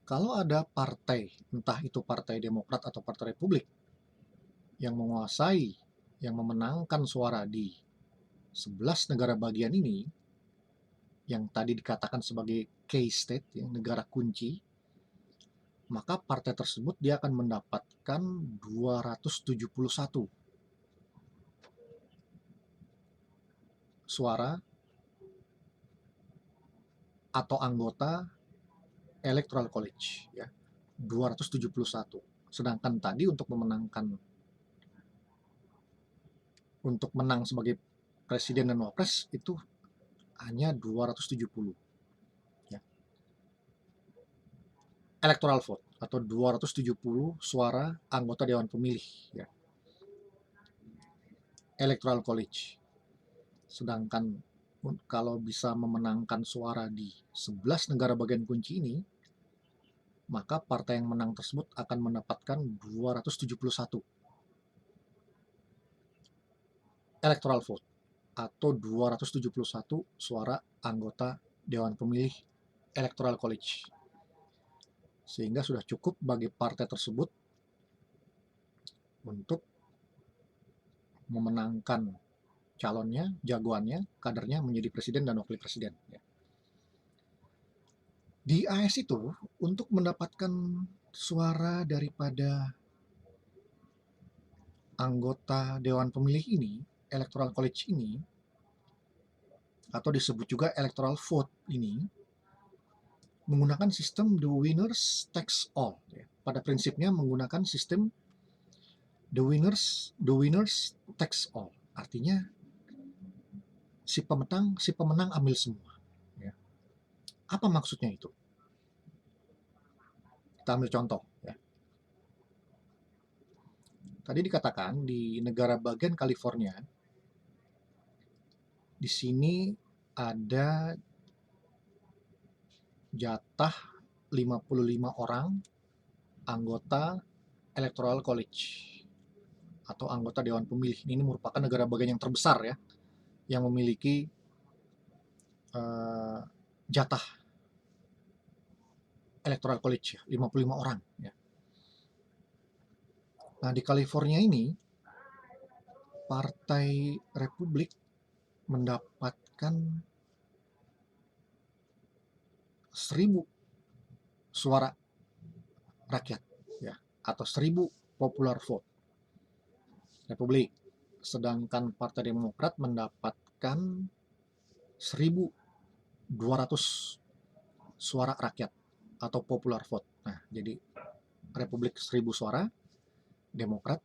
[SPEAKER 1] kalau ada partai, entah itu Partai Demokrat atau Partai Republik, yang menguasai, yang memenangkan suara di 11 negara bagian ini, yang tadi dikatakan sebagai key state, ya, negara kunci, maka partai tersebut dia akan mendapatkan 271 suara atau anggota Electoral College ya, 271. Sedangkan tadi untuk menang sebagai presiden dan wapres itu hanya 270 ya. Electoral vote atau 270 suara anggota Dewan Pemilih ya. Electoral College. Sedangkan kalau bisa memenangkan suara di 11 negara bagian kunci ini, maka partai yang menang tersebut akan mendapatkan 271 electoral vote atau 271 suara anggota Dewan Pemilih Electoral College. Sehingga sudah cukup bagi partai tersebut untuk memenangkan calonnya, jagoannya, kadernya menjadi presiden dan wakil presiden. Di AS itu, untuk mendapatkan suara daripada anggota Dewan Pemilih ini, Electoral College ini, atau disebut juga Electoral Vote ini, menggunakan sistem the winners takes all. Pada prinsipnya menggunakan sistem the winners takes all. Artinya si pemenang ambil semua. Apa maksudnya itu? Kita ambil contoh. Ya. Tadi dikatakan di negara bagian California, di sini ada jatah 55 orang anggota Electoral College atau anggota Dewan Pemilih. Ini merupakan negara bagian yang terbesar ya, yang memiliki jatah Electoral College, 55 orang. Ya. Nah, di California ini, Partai Republik mendapatkan 1.000 suara rakyat, ya, atau 1.000 popular vote Republik. Sedangkan Partai Demokrat mendapatkan 1.200 suara rakyat atau popular vote. Nah, jadi Republik 1.000 suara, Demokrat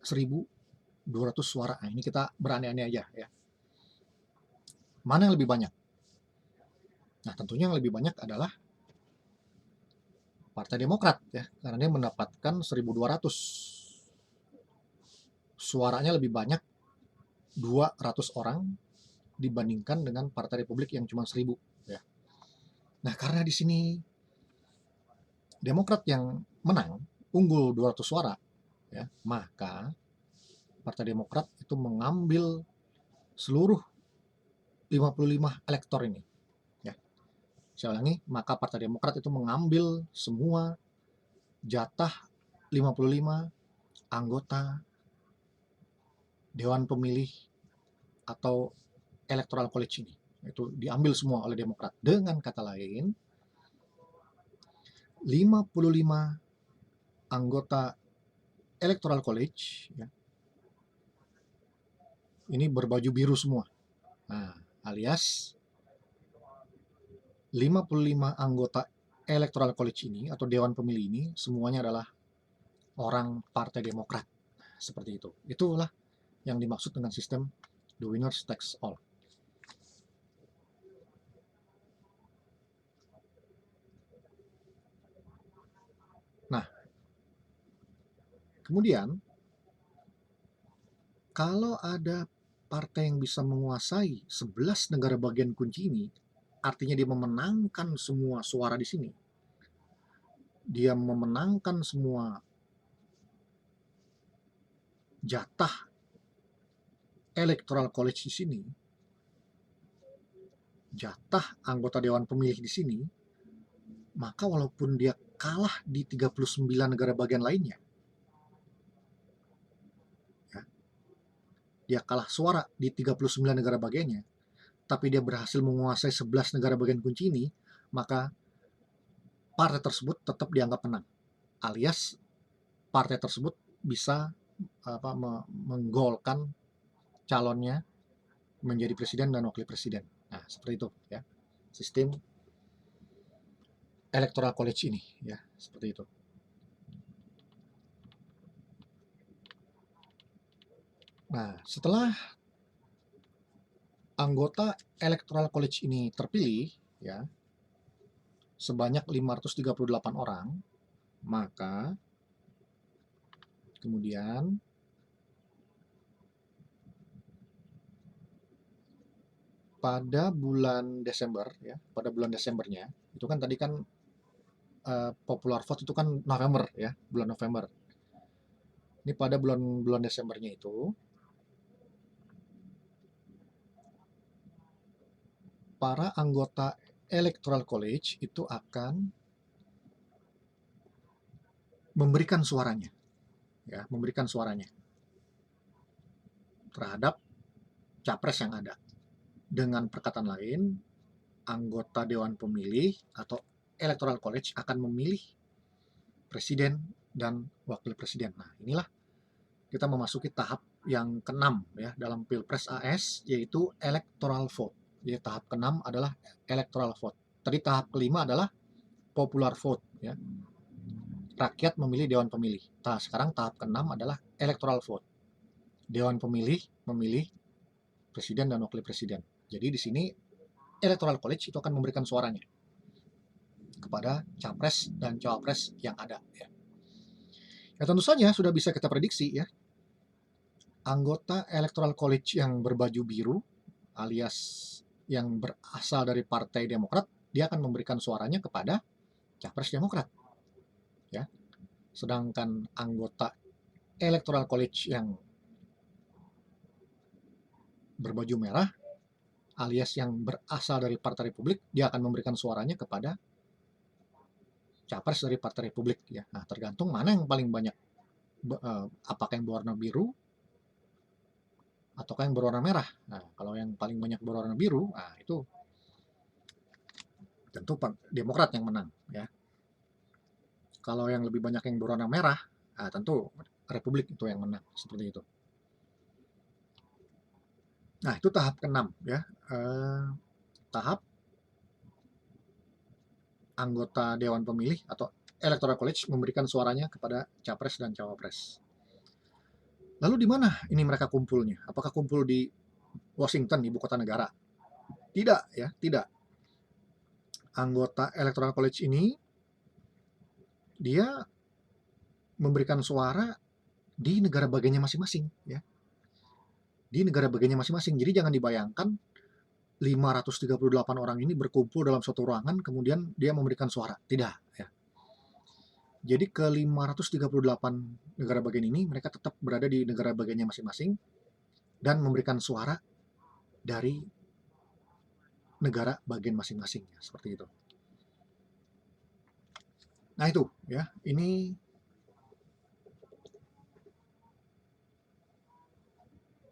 [SPEAKER 1] 1.200 suara. Nah, ini kita berani-ani aja ya. Mana yang lebih banyak? Nah, tentunya yang lebih banyak adalah Partai Demokrat ya, karena dia mendapatkan 1.200. Suaranya lebih banyak 200 orang dibandingkan dengan Partai Republik yang cuma 1.000 ya. Nah, karena di sini Demokrat yang menang, unggul 200 suara ya, maka Partai Demokrat itu mengambil seluruh 55 elektor ini. Ya. Saya ulangi, maka Partai Demokrat itu mengambil semua jatah 55 anggota Dewan Pemilih atau Electoral College ini. Itu diambil semua oleh Demokrat. Dengan kata lain, 55 anggota Electoral College ya, ini berbaju biru semua. Nah, alias 55 anggota Electoral College ini atau Dewan Pemilih ini semuanya adalah orang Partai Demokrat. Seperti itu. Itulah yang dimaksud dengan sistem the winners takes all. Nah, kemudian kalau ada partai yang bisa menguasai 11 negara bagian kunci ini, artinya dia memenangkan semua suara di sini. Dia memenangkan semua jatah Electoral College di sini, jatah anggota Dewan Pemilih di sini, maka walaupun dia kalah di 39 negara bagian lainnya, ya, dia kalah suara di 39 negara bagiannya, tapi dia berhasil menguasai 11 negara bagian kunci ini, maka partai tersebut tetap dianggap menang. Alias partai tersebut bisa menggolkan calonnya menjadi presiden dan wakil presiden. Nah, seperti itu ya. Sistem Electoral College ini ya, seperti itu. Nah, setelah anggota Electoral College ini terpilih ya sebanyak 538 orang, maka kemudian pada bulan Desember ya, pada bulan Desembernya itu kan tadi kan popular vote itu kan November ya, bulan November. Ini pada bulan Desembernya itu para anggota Electoral College itu akan memberikan suaranya ya, memberikan suaranya terhadap capres yang ada. Dengan perkataan lain, anggota Dewan Pemilih atau Electoral College akan memilih presiden dan wakil presiden. Nah, inilah kita memasuki tahap yang keenam ya dalam Pilpres AS, yaitu electoral vote. Jadi tahap keenam adalah electoral vote. Tadi tahap kelima adalah popular vote ya. Rakyat memilih Dewan Pemilih. Nah, sekarang tahap keenam adalah electoral vote. Dewan Pemilih memilih presiden dan wakil presiden. Jadi di sini Electoral College itu akan memberikan suaranya kepada capres dan cawapres yang ada ya. Ya tentu saja sudah bisa kita prediksi ya. Anggota Electoral College yang berbaju biru alias yang berasal dari Partai Demokrat, dia akan memberikan suaranya kepada capres Demokrat. Ya. Sedangkan anggota Electoral College yang berbaju merah alias yang berasal dari Partai Republik, dia akan memberikan suaranya kepada capres dari Partai Republik ya. Nah, tergantung mana yang paling banyak, apakah yang berwarna biru ataukah yang berwarna merah. Nah, kalau yang paling banyak berwarna biru, nah itu tentu Demokrat yang menang ya. Kalau yang lebih banyak yang berwarna merah, nah tentu Republik itu yang menang, seperti itu. Nah, itu tahap ke-6 ya. Tahap anggota Dewan Pemilih atau Electoral College memberikan suaranya kepada capres dan cawapres. Lalu di mana ini mereka kumpulnya? Apakah kumpul di Washington, ibu kota negara? Tidak ya, tidak. Anggota Electoral College ini dia memberikan suara di negara bagiannya masing-masing ya. Di negara bagiannya masing-masing. Jadi jangan dibayangkan 538 orang ini berkumpul dalam suatu ruangan kemudian dia memberikan suara. Tidak ya. Jadi ke 538 negara bagian ini mereka tetap berada di negara bagiannya masing-masing dan memberikan suara dari negara bagian masing-masing, ya, seperti itu. Nah itu ya, ini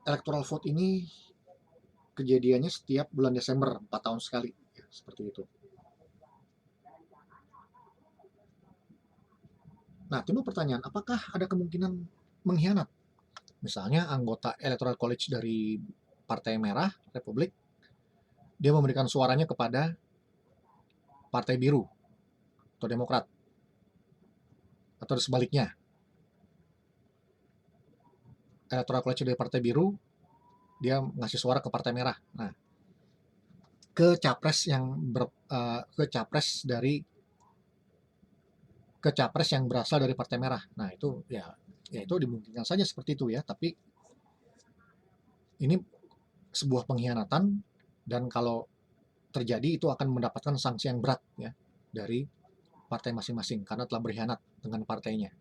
[SPEAKER 1] electoral vote ini kejadiannya setiap bulan Desember, 4 tahun sekali, ya, seperti itu. Nah, timbul pertanyaan, apakah ada kemungkinan mengkhianat? Misalnya anggota Electoral College dari Partai Merah, Republik, dia memberikan suaranya kepada Partai Biru atau Demokrat, atau sebaliknya. Electoral College dari Partai Biru, dia ngasih suara ke Partai Merah. Nah, ke capres yang berasal dari Partai Merah. Nah, itu ya itu dimungkinkan saja seperti itu ya, tapi ini sebuah pengkhianatan, dan kalau terjadi itu akan mendapatkan sanksi yang berat ya dari partai masing-masing karena telah berkhianat dengan partainya.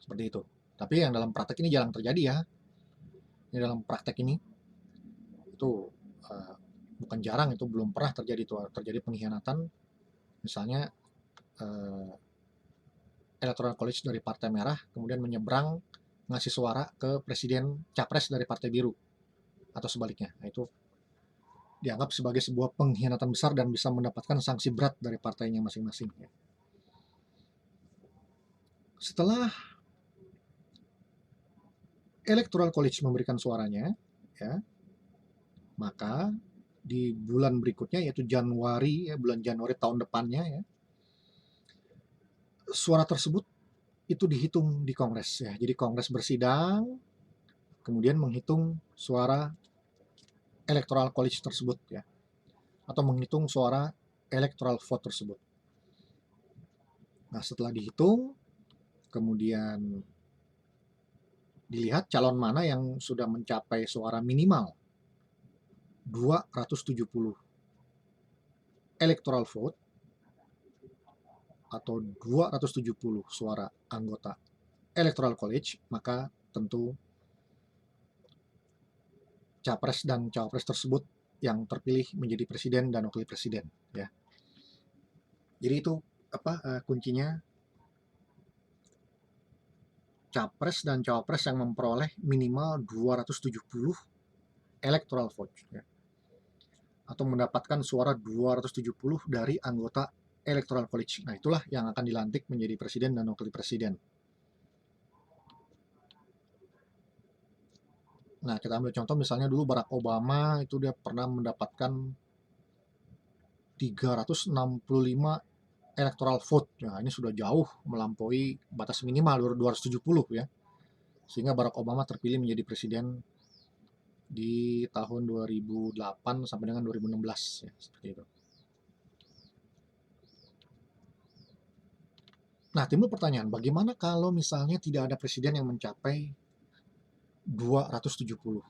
[SPEAKER 1] Seperti itu. Tapi yang dalam praktek ini jarang terjadi ya. Ini dalam praktek ini itu bukan jarang, itu belum pernah terjadi pengkhianatan. Misalnya Electoral College dari Partai Merah kemudian menyeberang ngasih suara ke presiden capres dari Partai Biru atau sebaliknya. Nah, itu dianggap sebagai sebuah pengkhianatan besar dan bisa mendapatkan sanksi berat dari partainya masing-masing. Setelah Electoral College memberikan suaranya, ya, maka di bulan berikutnya yaitu Januari, ya, bulan Januari tahun depannya, ya, suara tersebut itu dihitung di Kongres, ya. Jadi Kongres bersidang, kemudian menghitung suara Electoral College tersebut, ya, atau menghitung suara electoral vote tersebut. Nah, setelah dihitung, kemudian dilihat calon mana yang sudah mencapai suara minimal 270 electoral vote atau 270 suara anggota Electoral College, maka tentu capres dan cawapres tersebut yang terpilih menjadi presiden dan wakil presiden, ya. Jadi itu kuncinya, capres dan cawapres yang memperoleh minimal 270 electoral vote, ya, atau mendapatkan suara 270 dari anggota Electoral College. Nah, itulah yang akan dilantik menjadi presiden dan wakil presiden. Nah, kita ambil contoh misalnya dulu Barack Obama itu dia pernah mendapatkan 365 electoral vote. Ya, ini sudah jauh melampaui batas minimal 270 ya. Sehingga Barack Obama terpilih menjadi presiden di tahun 2008 sampai dengan 2016 ya, seperti itu. Nah, timbul pertanyaan, bagaimana kalau misalnya tidak ada presiden yang mencapai 270?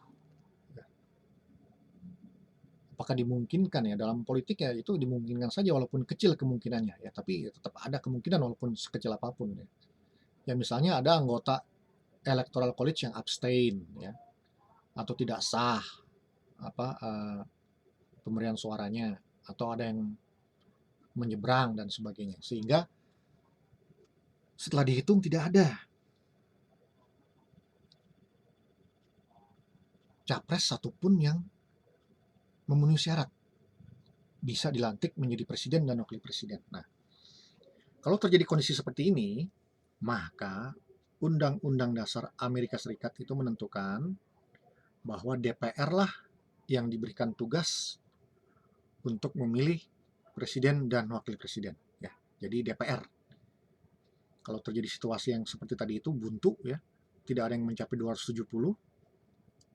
[SPEAKER 1] Apakah dimungkinkan ya? Dalam politik ya itu dimungkinkan saja walaupun kecil kemungkinannya ya, tapi tetap ada kemungkinan walaupun sekecil apapun ya. Ya misalnya ada anggota Electoral College yang abstain ya, atau tidak sah pemberian suaranya, atau ada yang menyeberang dan sebagainya, sehingga setelah dihitung tidak ada capres satupun yang memenuhi syarat bisa dilantik menjadi presiden dan wakil presiden. Nah, kalau terjadi kondisi seperti ini, maka Undang-Undang Dasar Amerika Serikat itu menentukan bahwa DPR lah yang diberikan tugas untuk memilih presiden dan wakil presiden. Ya, jadi DPR. Kalau terjadi situasi yang seperti tadi itu buntu ya, tidak ada yang mencapai 270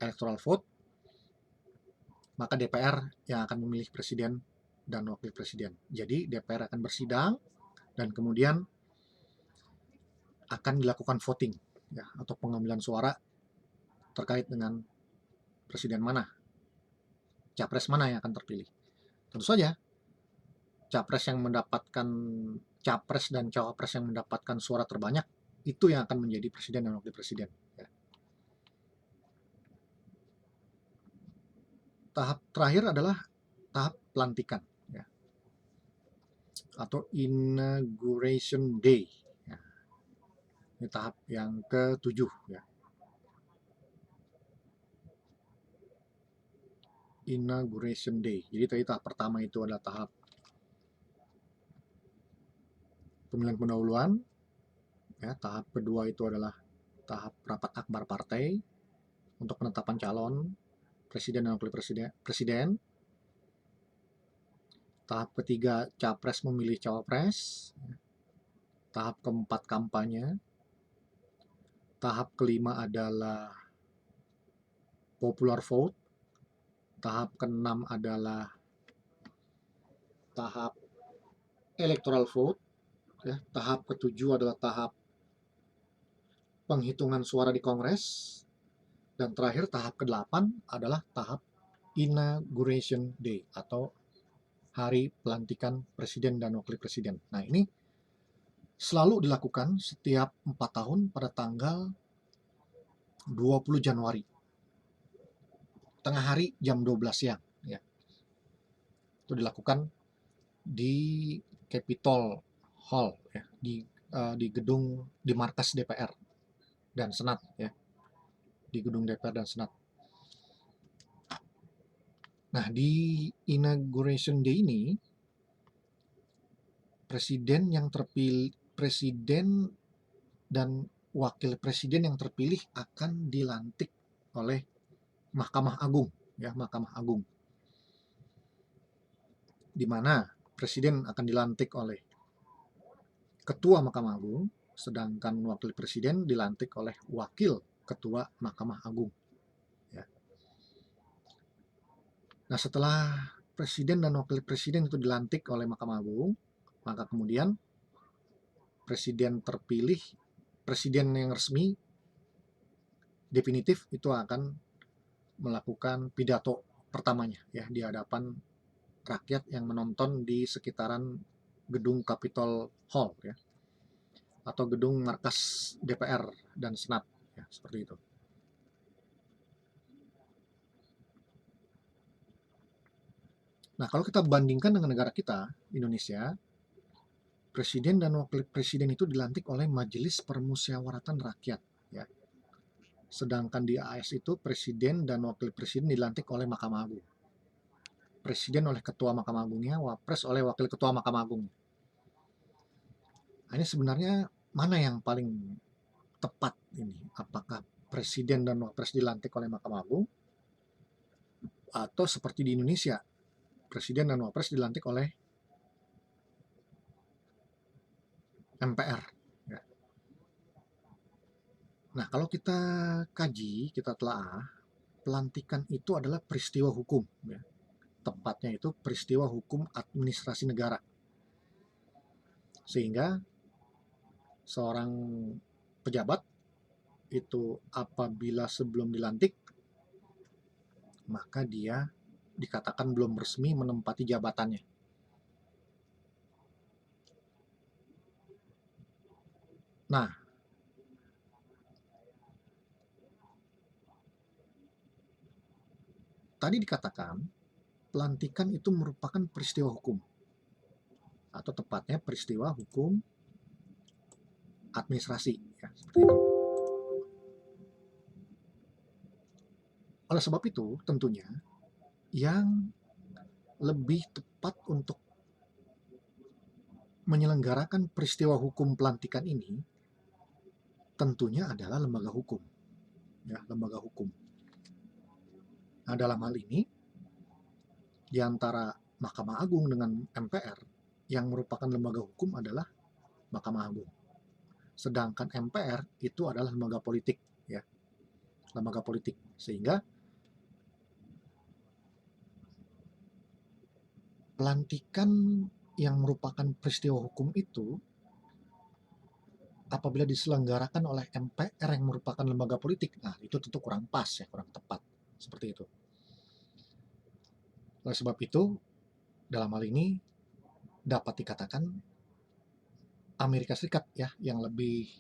[SPEAKER 1] electoral vote, maka DPR yang akan memilih presiden dan wakil presiden. Jadi DPR akan bersidang dan kemudian akan dilakukan voting ya, atau pengambilan suara terkait dengan presiden mana, capres mana yang akan terpilih. Tentu saja capres dan cawapres yang mendapatkan suara terbanyak itu yang akan menjadi presiden dan wakil presiden. Ya. tahap terakhir adalah tahap pelantikan, ya, atau inauguration day. Ya, ini tahap yang ke-7, ya. Inauguration day. Jadi tadi tahap pertama itu adalah tahap pemilihan pendahuluan, ya. Tahap kedua itu adalah tahap rapat akbar partai untuk penetapan calon presiden dan wakil presiden. Tahap ketiga capres memilih cawapres. Tahap keempat kampanye. Tahap kelima adalah popular vote. Tahap keenam adalah tahap electoral vote. Ya. Tahap ketujuh adalah tahap penghitungan suara di Kongres. Dan terakhir tahap ke-8 adalah tahap inauguration day atau hari pelantikan presiden dan wakil presiden. Nah, ini selalu dilakukan setiap 4 tahun pada tanggal 20 Januari. Tengah hari jam 12 siang. Ya. Itu dilakukan di Capitol Hall, ya, di gedung, di markas DPR dan Senat, ya, di gedung DPR dan Senat. Nah, di inauguration day ini presiden dan wakil presiden yang terpilih akan dilantik oleh Mahkamah Agung, ya, Mahkamah Agung, di mana presiden akan dilantik oleh Ketua Mahkamah Agung, sedangkan wakil presiden dilantik oleh Wakil Ketua Mahkamah Agung. Ya. Nah, setelah presiden dan wakil presiden itu dilantik oleh Mahkamah Agung, maka kemudian presiden terpilih, presiden yang resmi, definitif itu akan melakukan pidato pertamanya, ya, di hadapan rakyat yang menonton di sekitaran gedung Capitol Hall, ya, atau gedung markas DPR dan Senat, ya, seperti itu. Nah, kalau kita bandingkan dengan negara kita, Indonesia, presiden dan wakil presiden itu dilantik oleh Majelis Permusyawaratan Rakyat, ya. Sedangkan di AS itu presiden dan wakil presiden dilantik oleh Mahkamah Agung. Presiden oleh Ketua Mahkamah Agungnya, Wapres oleh Wakil Ketua Mahkamah Agung. Nah, ini sebenarnya mana yang paling tepat ini? Apakah presiden dan wapres dilantik oleh Mahkamah Agung, atau seperti di Indonesia, presiden dan wapres dilantik oleh MPR? Ya. Nah, kalau kita kaji, kita telaah, pelantikan itu adalah peristiwa hukum, ya. Tepatnya itu peristiwa hukum administrasi negara. Sehingga seorang pejabat itu apabila sebelum dilantik, maka dia dikatakan belum resmi menempati jabatannya. Nah, tadi dikatakan pelantikan itu merupakan peristiwa hukum, atau tepatnya peristiwa hukum administrasi, ya, seperti itu. Oleh sebab itu, tentunya yang lebih tepat untuk menyelenggarakan peristiwa hukum pelantikan ini tentunya adalah lembaga hukum, ya, lembaga hukum. Nah, dalam hal ini di antara Mahkamah Agung dengan MPR, yang merupakan lembaga hukum adalah Mahkamah Agung. Sedangkan MPR itu adalah lembaga politik, ya, lembaga politik. Sehingga pelantikan yang merupakan peristiwa hukum itu apabila diselenggarakan oleh MPR yang merupakan lembaga politik, nah itu tentu kurang pas, ya, kurang tepat, seperti itu. Oleh sebab itu, dalam hal ini dapat dikatakan Amerika Serikat, ya, yang lebih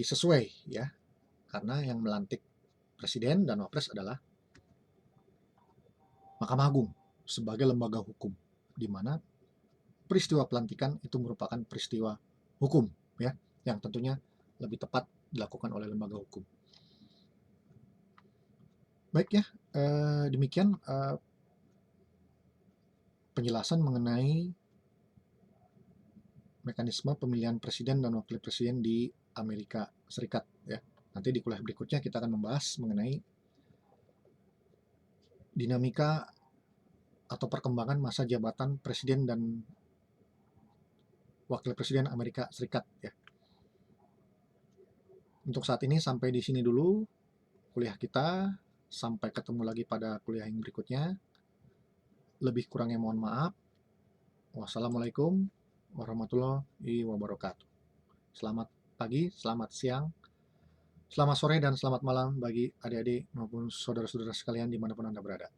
[SPEAKER 1] sesuai, ya, karena yang melantik Presiden dan Wapres adalah Mahkamah Agung sebagai lembaga hukum, di mana peristiwa pelantikan itu merupakan peristiwa hukum, ya, yang tentunya lebih tepat dilakukan oleh lembaga hukum. Baik ya, demikian penjelasan mengenai mekanisme pemilihan presiden dan wakil presiden di Amerika Serikat, ya. Nanti di kuliah berikutnya kita akan membahas mengenai dinamika atau perkembangan masa jabatan presiden dan wakil presiden Amerika Serikat, ya. Untuk saat ini sampai di sini dulu kuliah kita. Sampai ketemu lagi pada kuliah yang berikutnya. Lebih kurangnya mohon maaf. Wassalamualaikum warahmatullahi wabarakatuh. Selamat pagi, selamat siang, selamat sore, dan selamat malam bagi adik-adik maupun saudara-saudara sekalian dimanapun Anda berada.